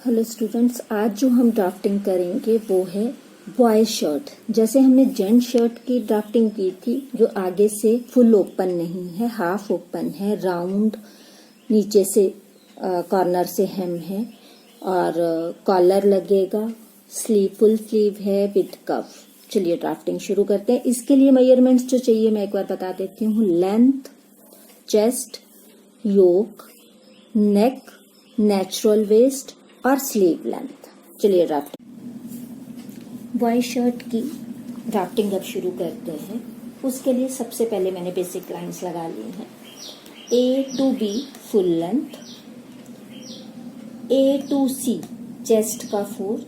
Hello students, आज जो हम ड्राफ्टिंग करेंगे वो है बॉय शर्ट। जैसे हमने जेंट शर्ट की ड्राफ्टिंग की थी, जो आगे से फुल ओपन नहीं है, हाफ ओपन है, राउंड नीचे से कॉर्नर से हेम है और कॉलर लगेगा, फुल स्लीव है विद कफ। चलिए ड्राफ्टिंग शुरू करते हैं। इसके लिए मेजरमेंट्स जो चाहिए मैं एक बार बता देती हूँ। लेंथ, चेस्ट, योक, नेक, नेचुरल वेस्ट और स्लीव लेंथ। चलिए ड्राफ्टिंग बॉय शर्ट की ड्राफ्टिंग अब शुरू करते हैं। उसके लिए सबसे पहले मैंने बेसिक लाइंस लगा ली हैं। A to B full length, A to C chest का 4।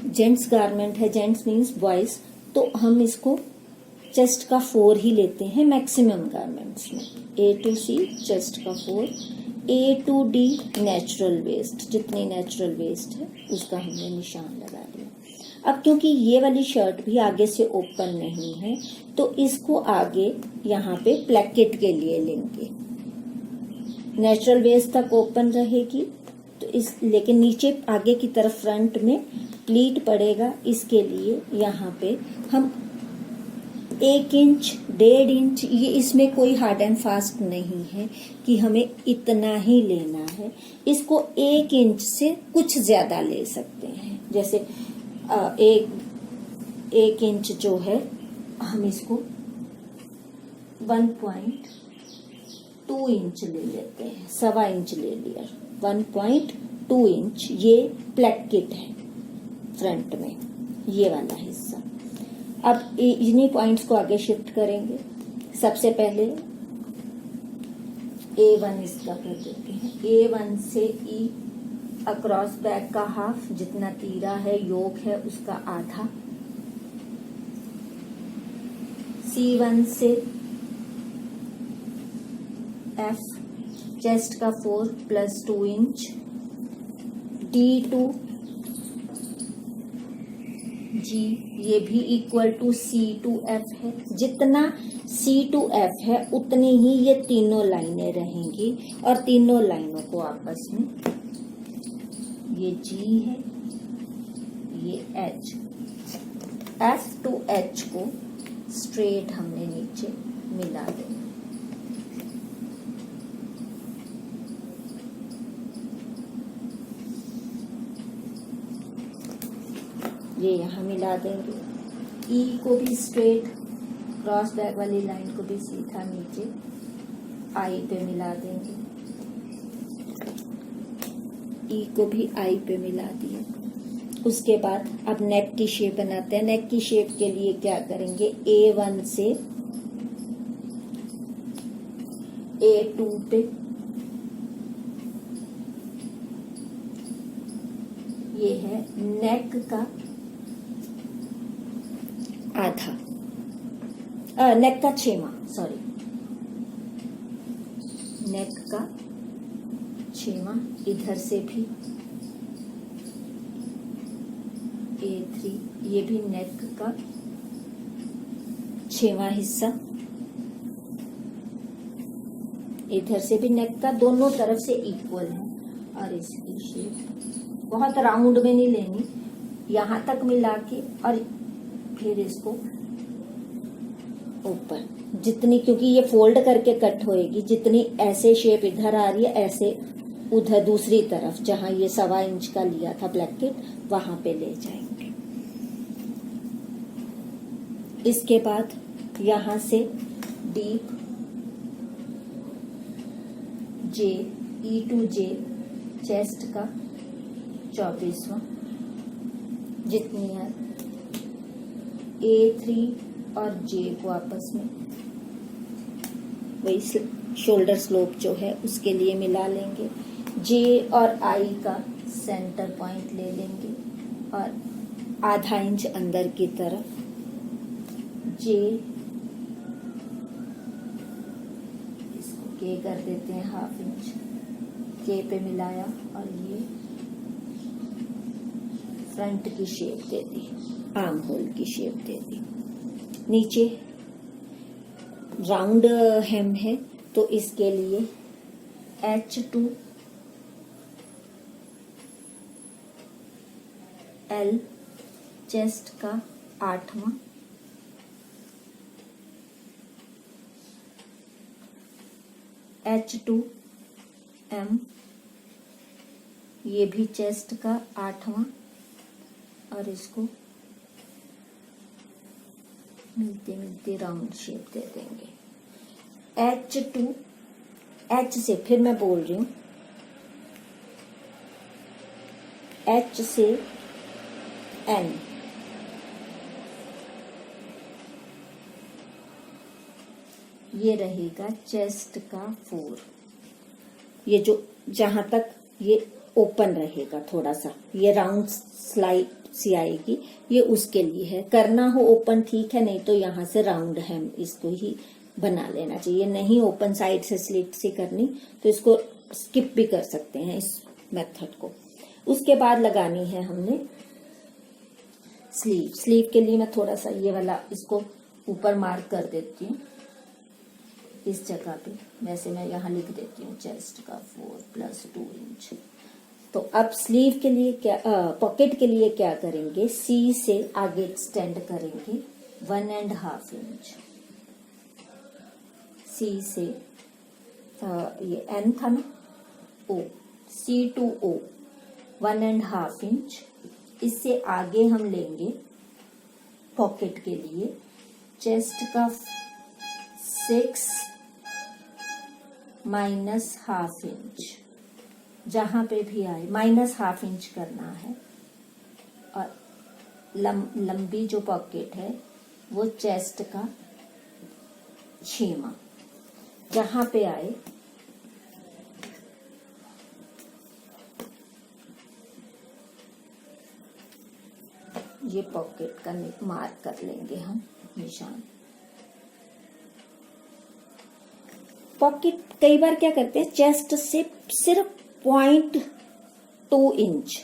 जेंट्स गारमेंट है, जेंट्स मीन्स बॉयज, तो हम इसको चेस्ट का 4 ही लेते हैं मैक्सिमम गारमेंट्स में। A to C चेस्ट का 4, A to D natural waist, जितनी नेचुरल वेस्ट है उसका हमने निशान लगा दिया। अब क्योंकि ये वाली शर्ट भी आगे से ओपन नहीं है तो इसको आगे यहाँ पे प्लेकेट के लिए लेंगे। नेचुरल वेस्ट तक ओपन रहेगी तो लेकिन नीचे आगे की तरफ फ्रंट में प्लीट पड़ेगा। इसके लिए यहाँ पे हम 1 इंच, 1.5 इंच, ये इसमें कोई हार्ड एंड फास्ट नहीं है कि हमें इतना ही लेना है। इसको 1 इंच से कुछ ज्यादा ले सकते हैं। जैसे 1 इंच जो है हम इसको 1.2 इंच ले लेते हैं, 1.25 इंच ले लिया, 1.2 इंच ये प्लेकेट है फ्रंट में, ये वाला हिस्सा। अब इन्हीं पॉइंट्स को आगे शिफ्ट करेंगे। सबसे पहले A1 इसका कर देते हैं। A1 से E अक्रॉस बैक का हाफ, जितना तीरा है योक है उसका आधा। C1 से F चेस्ट का 4 प्लस 2 इंच। D2 G ये भी इक्वल टू C2F है। जितना C2F है उतनी ही ये तीनों लाइनें रहेंगी और तीनों लाइनों को आपस में, ये G है, ये H, F to H को स्ट्रेट हमने नीचे मिला देना। ये यहाँ मिला देंगे। E को भी स्ट्रेट, क्रॉस बैक वाली लाइन को भी सीधा नीचे I पे मिला देंगे। E को भी I पे मिला दिया। उसके बाद अब नेक की शेप बनाते हैं। नेक की शेप के लिए क्या करेंगे, A1 से A2 पे ये है नेक का आधा, नेक का 6वां, सॉरी, नेक का 6वां। इधर से भी A3, ये भी नेक का 6वां हिस्सा। इधर से भी नेक का, दोनों तरफ से इक्वल है। और इसकी शेप बहुत राउंड में नहीं लेनी, यहां तक मिला के और फिर इसको ऊपर जितनी, क्योंकि ये फोल्ड करके कट होएगी, जितनी ऐसे शेप इधर आ रही है ऐसे उधर दूसरी तरफ जहां ये 1.25 इंच का लिया था ब्लैकेट वहां पे ले जाएंगे। इसके बाद यहां से deep J, E to J chest का 24वां, जितनी है A3 और J को आपस में वही शोल्डर स्लोप जो है उसके लिए मिला लेंगे। J और I का सेंटर पॉइंट ले लेंगे और आधा इंच अंदर की तरफ J, इसको K कर देते हैं, 1/2 इंच K पे मिलाया और ये फ्रंट की शेप दे दी, आर्म होल की शेप दे दी। नीचे राउंड हेम है तो इसके लिए H2 L चेस्ट का 8वां, H2M ये भी चेस्ट का 8वां, और इसको मिलते मिलते राउंड शेप दे देंगे। H2 H से, फिर मैं बोल रही हूं, H से N, ये रहेगा चेस्ट का 4। ये जो जहां तक ये ओपन रहेगा थोड़ा सा, ये राउंड स्लाइड सी आएगी, ये उसके लिए है। करना हो ओपन ठीक है, नहीं तो यहां से राउंड हेम इसको ही बना लेना चाहिए। नहीं ओपन साइड से स्लिट से करनी तो इसको स्किप भी कर सकते हैं इस मेथड को। उसके बाद लगानी है हमने स्लीव। स्लीव के लिए मैं थोड़ा सा ये वाला इसको ऊपर मार्क कर देती हूँ इस जगह पे। वैसे मैं यहाँ लिख देती हूँ चेस्ट का 4 + 2 इंच। तो अब स्लीव के लिए क्या, पॉकेट के लिए क्या करेंगे, सी से आगे एक्सटेंड करेंगे 1.5 इंच। सी से ये एन था ना, ओ, C to O 1.5 इंच। इससे आगे हम लेंगे पॉकेट के लिए चेस्ट का 6 -1/2 इंच। जहां पे भी आए -1/2 इंच करना है। और लंबी जो पॉकेट है वो चेस्ट का 6वां, जहां पे आए ये पॉकेट का मार्क कर लेंगे हम निशान। पॉकेट कई बार क्या करते हैं, चेस्ट से सिर्फ 0.2 इंच,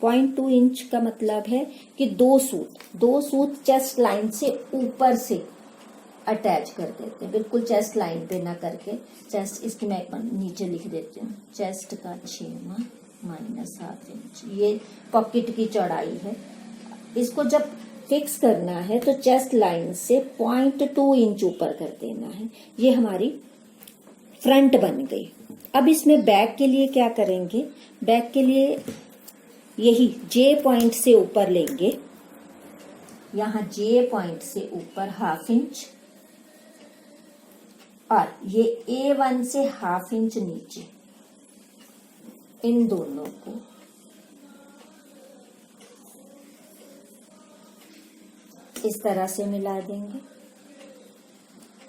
0.2 इंच का मतलब है कि दो सूत चेस्ट लाइन से ऊपर से अटैच कर देते हैं, बिल्कुल चेस्ट लाइन पे ना करके। चेस्ट, इसकी मैं नीचे लिख देती हूँ, चेस्ट का 6वां -1/2 इंच, ये पॉकेट की चौड़ाई है। इसको जब फिक्स करना है तो चेस्ट लाइन से 0.2 इंच ऊपर कर देना है। ये हमारी फ्रंट बन गई। अब इसमें बैक के लिए क्या करेंगे, बैक के लिए यही J पॉइंट से ऊपर लेंगे, यहां J पॉइंट से ऊपर 1/2 इंच, और ये A1 से 1/2 इंच नीचे, इन दोनों को इस तरह से मिला देंगे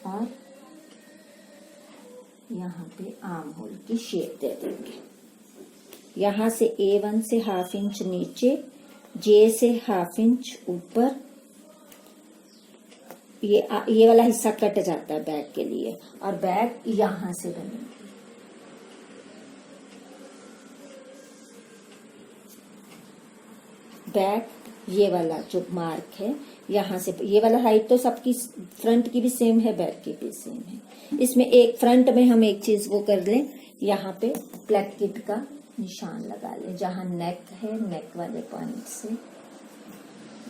और यहाँ पे आर्म होल की शेप दे देंगे। यहाँ से A1 से 1/2 इंच नीचे, J से 1/2 इंच ऊपर, ये वाला हिस्सा कट जाता है बैक के लिए, और बैक यहाँ से बनेगी। बैक ये वाला जो मार्क है, यहाँ से ये वाला हाइट तो सबकी फ्रंट की भी सेम है, बैक की भी सेम है। इसमें एक फ्रंट में हम एक चीज वो कर लें, यहाँ पे प्लेकेट का निशान लगा लें, जहाँ नेक है, नेक वाले पॉइंट से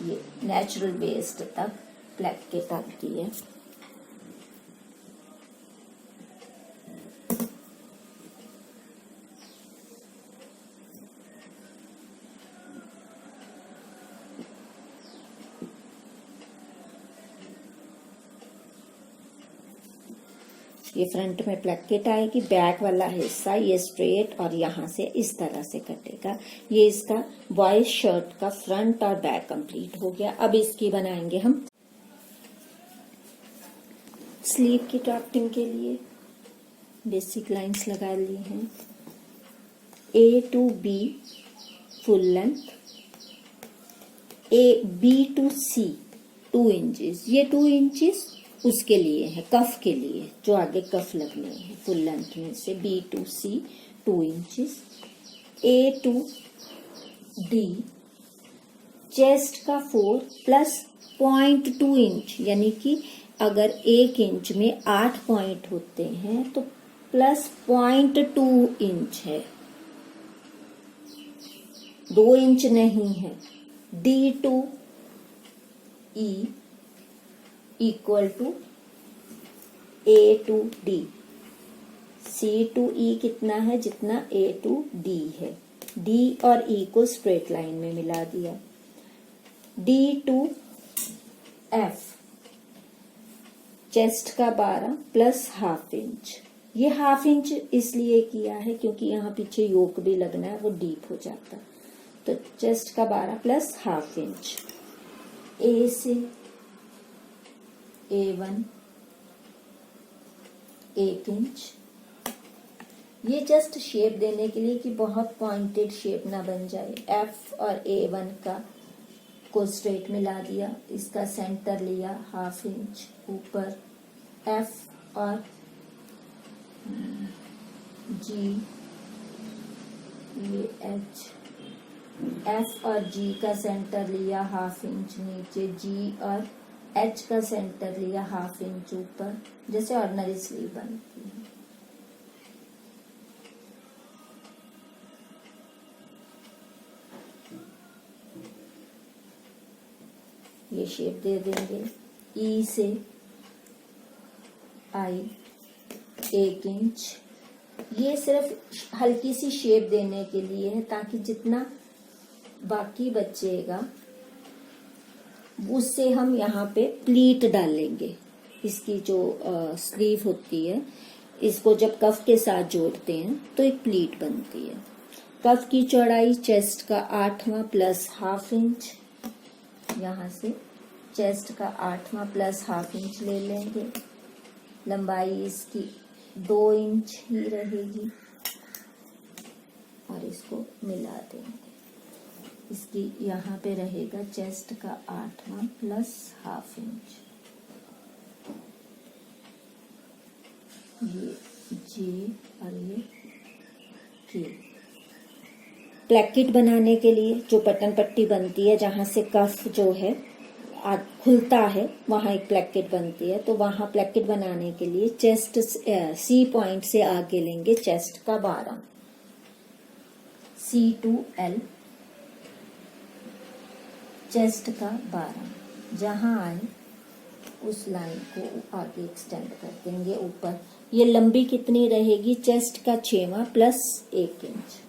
ये नेचुरल वेस्ट तक प्लेकेट आती है। ये फ्रंट में प्लेकेट आएगी, बैक वाला हिस्सा ये स्ट्रेट और यहाँ से इस तरह से कटेगा। ये इसका बॉयज शर्ट का फ्रंट और बैक कंप्लीट हो गया। अब इसकी बनाएंगे हम स्लीव की ड्राफ्टिंग के लिए बेसिक लाइंस लगा ली हैं। A to B full length, B to C 2 inches, ये 2 इंचेस उसके लिए है, कफ के लिए, जो आगे कफ लगने हैं फुल लेंथ में से। B to C 2 inches, A to D chest का 4 + 0.2 इंच, यानी कि अगर 1 इंच में 8 पॉइंट होते हैं तो प्लस 0.2 इंच है, 2 इंच नहीं है, D to E equal to A to D। C to E कितना है? जितना A to D है। D और E को स्ट्रेट लाइन में मिला दिया। D to F चेस्ट का 12 प्लस हाफ इंच। ये हाफ इंच इसलिए किया है क्योंकि यहाँ पीछे योक भी लगना है, वो डीप हो जाता है। तो चेस्ट का 12 प्लस हाफ इंच। A से A1 1 इंच। ये जस्ट शेप देने के लिए कि बहुत पॉइंटेड शेप ना बन जाए। F और A1 का को स्ट्रेट मिला दिया, इसका सेंटर लिया हाफ इंच ऊपर। F और G, ये H, F और G का सेंटर लिया हाफ इंच नीचे। G और H का सेंटर लिया हाफ इंच ऊपर, जैसे ऑर्डिनरी स्लीव बनती है। ये शेप दे देंगे। E से I 1 इंच। ये सिर्फ हल्की सी शेप देने के लिए है ताकि जितना बाकी बचेगा उससे हम यहाँ पे प्लीट डालेंगे। इसकी जो स्लीव होती है, इसको जब कफ के साथ जोड़ते हैं तो एक प्लीट बनती है। कफ की चौड़ाई चेस्ट का 8वां प्लस हाफ इंच। यहाँ से चेस्ट का 8वां प्लस हाफ इंच ले लेंगे। लंबाई इसकी 2 इंच ही रहेगी और इसको मिला देंगे। इसकी यहाँ पे रहेगा चेस्ट का 8वां प्लस हाफ इंच। ये J और ये K। प्लेकेट बनाने के लिए जो बटन पट्टी बनती है, जहाँ से कफ जो है खुलता है, वहां एक प्लेकेट बनती है। तो वहां प्लेकेट बनाने के लिए चेस्ट C पॉइंट से आगे लेंगे चेस्ट का 12। C to L चेस्ट का 12, जहां आए उस लाइन को आगे एक्सटेंड कर देंगे ऊपर। ये लंबी कितनी रहेगी? चेस्ट का 6वां plus 1 inch.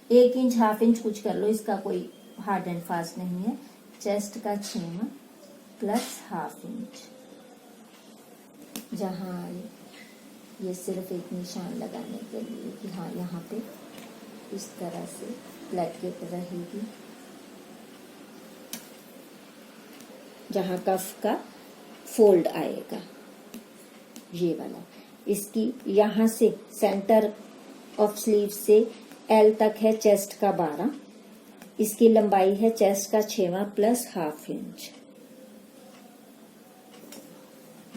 1 inch half inch कुछ कर लो, इसका कोई हार्ड एंड फास्ट नहीं है। चेस्ट का 6वां प्लस हाफ इंच, जहां आए ये सिर्फ एक निशान लगाने के लिए कि हाँ यहाँ पे इस तरह से प्लेकेट रहेगी। जहां कफ का फोल्ड आएगा, ये वाला। इसकी यहाँ से सेंटर ऑफ स्लीव से L तक है चेस्ट का 12। इसकी लंबाई है चेस्ट का 6वां प्लस हाफ इंच।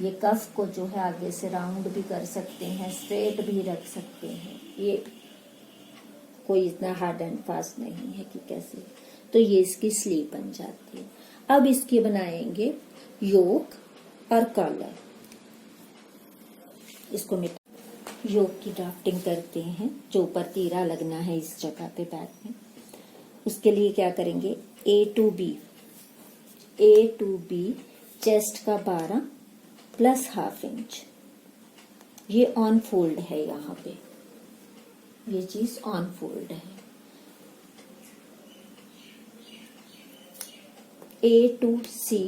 ये कफ को जो है आगे से राउंड भी कर सकते हैं, स्ट्रेट भी रख सकते हैं। ये कोई इतना हार्ड एंड फास्ट नहीं है कि कैसे। तो ये इसकी स्लीव बन जाती है। अब इसकी बनाएंगे योक और कॉलर। इसको योक की ड्राफ्टिंग करते हैं। जो ऊपर तीरा लगना है इस जगह पे बैक में, उसके लिए क्या करेंगे? A to B चेस्ट का 12 प्लस हाफ इंच। ये ऑन फोल्ड है, यहाँ पे ये चीज ऑन फोल्ड है। A to C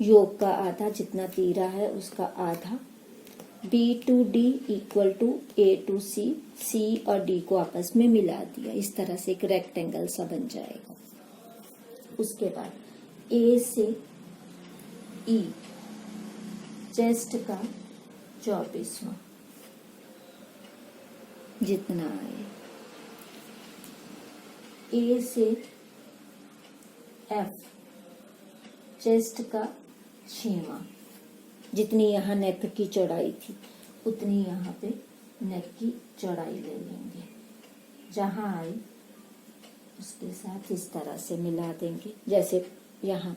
योक का आधा, जितना तीरा है उसका आधा। B to D equal to A to C। C और D को आपस में मिला दिया, इस तरह से एक रेक्टेंगल सा बन जाएगा। उसके बाद A से E चेस्ट का 24वां, जितना आए। A से F चेस्ट का 6वां, जितनी यहाँ नेक की चौड़ाई थी उतनी यहाँ पे नेक की चौड़ाई ले लेंगे। जहां आए उसके साथ इस तरह से मिला देंगे। जैसे यहाँ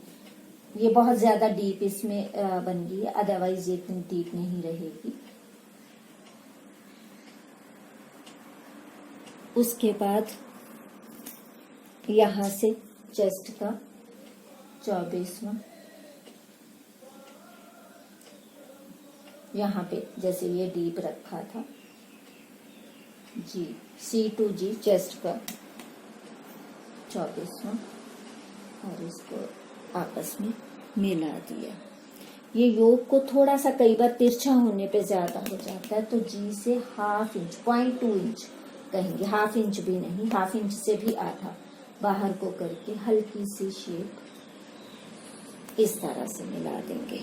ये बहुत ज्यादा डीप इसमें बन गई है, अदरवाइज ये इतनी डीप नहीं रहेगी। उसके बाद यहाँ से चेस्ट का 24वां, यहाँ पे जैसे ये डीप रखा था जी, C2G चेस्ट का 24वां, और इसको आपस में मिला दिया। ये योग को थोड़ा सा कई बार तिरछा होने पे ज्यादा हो जाता है, तो G से ½ इंच 0.2 इंच कहेंगे, ½ इंच भी नहीं, ½ इंच से भी आधा बाहर को करके हल्की सी शेप इस तरह से मिला देंगे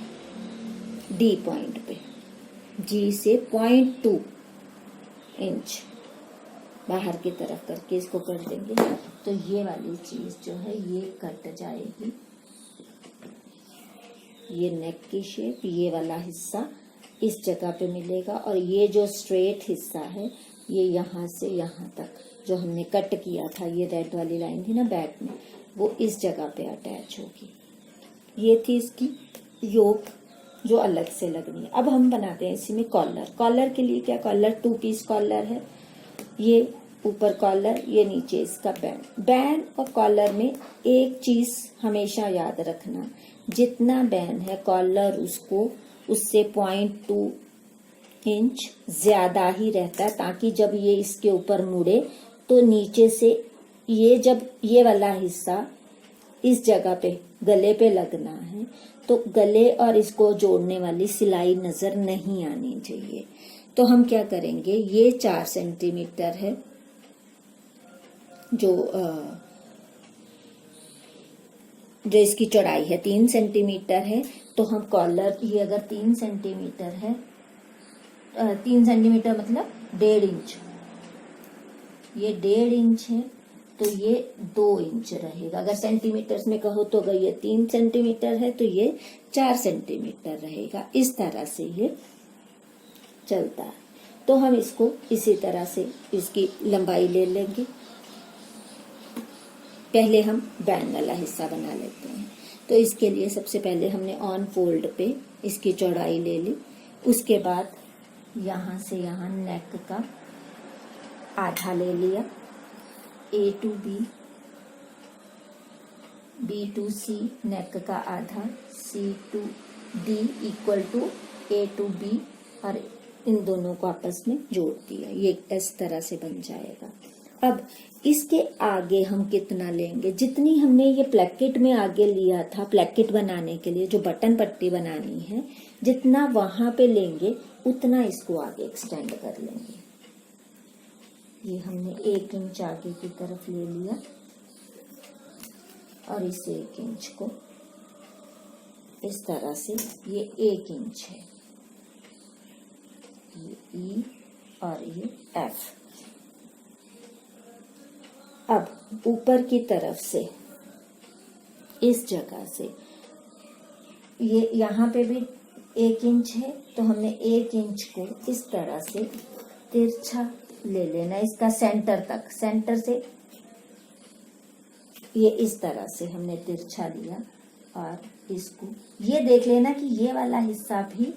D पॉइंट पे। G से 0.2 इंच बाहर की तरफ करके इसको कर देंगे, तो ये वाली चीज जो है ये कट जाएगी। ये नेक की शेप, ये वाला हिस्सा इस जगह पे मिलेगा, और ये जो स्ट्रेट हिस्सा है ये यहाँ से यहाँ तक जो हमने कट किया था, ये रेड वाली लाइन थी ना बैक में, वो इस जगह पे अटैच होगी। ये थी इसकी योक जो अलग से लगनी है। अब हम बनाते हैं इसी में कॉलर। कॉलर के लिए क्या, कॉलर 2 पीस कॉलर है, ये ऊपर कॉलर, ये नीचे इसका बैंड। बैंड और कॉलर में एक चीज हमेशा याद रखना, जितना बैंड है कॉलर उसको उससे 0.2 इंच ज्यादा ही रहता है, ताकि जब ये इसके ऊपर मुड़े तो नीचे से ये जब ये वाला हिस्सा इस जगह पे गले पे लगना है, तो गले और इसको जोड़ने वाली सिलाई नजर नहीं आनी चाहिए। तो हम क्या करेंगे, ये 4 सेंटीमीटर है जो इसकी चौड़ाई है 3 सेंटीमीटर है, तो हम कॉलर, ये अगर 3 सेंटीमीटर है, 3 सेंटीमीटर मतलब 1.5 इंच, ये 1.5 इंच है, तो ये 2 इंच रहेगा। अगर सेंटीमीटर्स में कहो तो अगर ये 3 सेंटीमीटर है तो ये 4 सेंटीमीटर रहेगा। इस तरह से ये चलता है। तो हम इसको इसी तरह से इसकी लंबाई ले लेंगे। पहले हम बैंड वाला हिस्सा बना लेते हैं। तो इसके लिए सबसे पहले हमने ऑन फोल्ड पे इसकी चौड़ाई ले ली, उसके बाद यहाँ से यहाँ नेक का आधा ले लिया, A to B, B to C नेक का आधा, C to D equal to A to B, और इन दोनों को आपस में जोड़ दिया। ये इस तरह से बन जाएगा। अब इसके आगे हम कितना लेंगे, जितनी हमने ये प्लेकेट में आगे लिया था प्लेकेट बनाने के लिए, जो बटन पट्टी बनानी है, जितना वहां पे लेंगे उतना इसको आगे एक्सटेंड कर लेंगे। ये हमने 1 इंच आगे की तरफ ले लिया, और इस 1 इंच को इस तरह से, ये 1 इंच है, ये E और ये F। अब ऊपर की तरफ से इस जगह से ये यहाँ पे भी 1 इंच है, तो हमने 1 इंच को इस तरह से तिरछा ले लेना इसका सेंटर तक। सेंटर से ये इस तरह से हमने तिरछा लिया, और इसको ये देख लेना कि ये वाला हिस्सा भी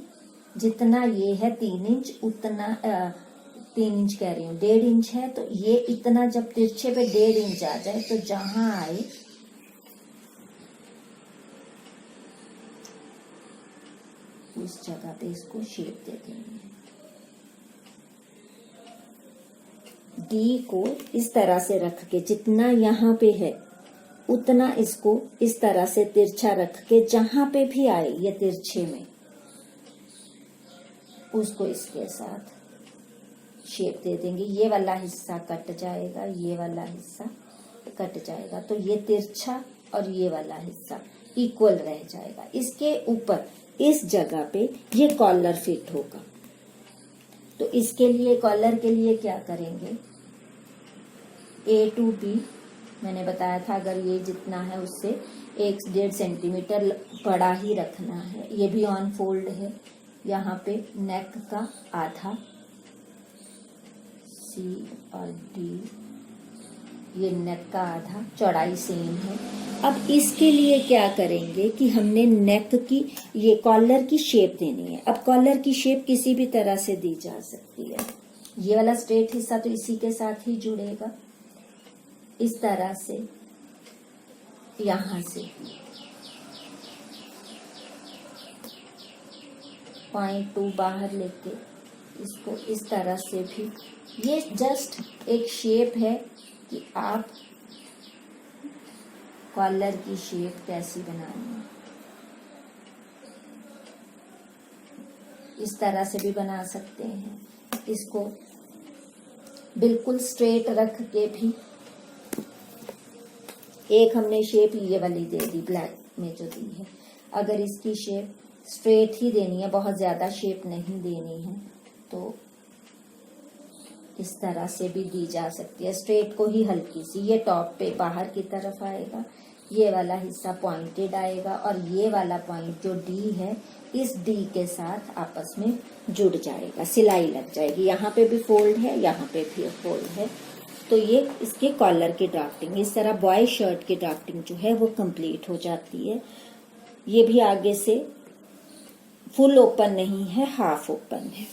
जितना ये है 3 इंच, उतना 3 इंच कह रही हूँ, 1.5 इंच है, तो ये इतना जब तिरछे पे 1.5 इंच आ जाए, तो जहां आए उस जगह पे इसको शेप दे देंगे। डी को इस तरह से रख के, जितना यहाँ पे है उतना इसको इस तरह से तिरछा रख के, जहां पे भी आए ये तिरछे में, उसको इसके साथ शेप दे देंगे। ये वाला हिस्सा कट जाएगा, ये वाला हिस्सा कट जाएगा, तो ये तिरछा और ये वाला हिस्सा इक्वल रह जाएगा। इसके ऊपर इस जगह पे ये कॉलर फिट होगा। तो इसके लिए कॉलर के लिए क्या करेंगे, A to B मैंने बताया था, अगर ये जितना है उससे 1.5 सेंटीमीटर बड़ा ही रखना है। ये भी ऑन फोल्ड है, यहाँ पे नेक का आधा, C और D, ये नेक का आधा, चौड़ाई सेम है। अब इसके लिए क्या करेंगे कि हमने नेक की, ये कॉलर की शेप देनी है। अब कॉलर की शेप किसी भी तरह से दी जा सकती है। ये वाला स्ट्रेट हिस्सा तो इसी के साथ ही जुड़ेगा, इस तरह से यहाँ से पॉइंट 2 बाहर लेके इसको इस तरह से भी, ये जस्ट एक शेप है कि आप कॉलर की शेप कैसी बनानी है। इस तरह से भी बना सकते हैं, इसको बिल्कुल स्ट्रेट रख के भी। एक हमने शेप ये वाली दे दी ब्लैक में जो दी है, अगर इसकी शेप स्ट्रेट ही देनी है, बहुत ज्यादा शेप नहीं देनी है, तो इस तरह से भी दी जा सकती है। स्ट्रेट को ही हल्की सी, ये टॉप पे बाहर की तरफ आएगा, ये वाला हिस्सा पॉइंटेड आएगा और ये वाला पॉइंट जो डी है इस डी के साथ आपस में जुड़ जाएगा, सिलाई लग जाएगी। यहाँ पे भी फोल्ड है, यहाँ पे भी फोल्ड है। तो ये इसके कॉलर की ड्राफ्टिंग, इस तरह बॉय शर्ट की ड्राफ्टिंग जो है वो कंप्लीट हो जाती है। ये भी आगे से फुल ओपन नहीं है, हाफ ओपन है।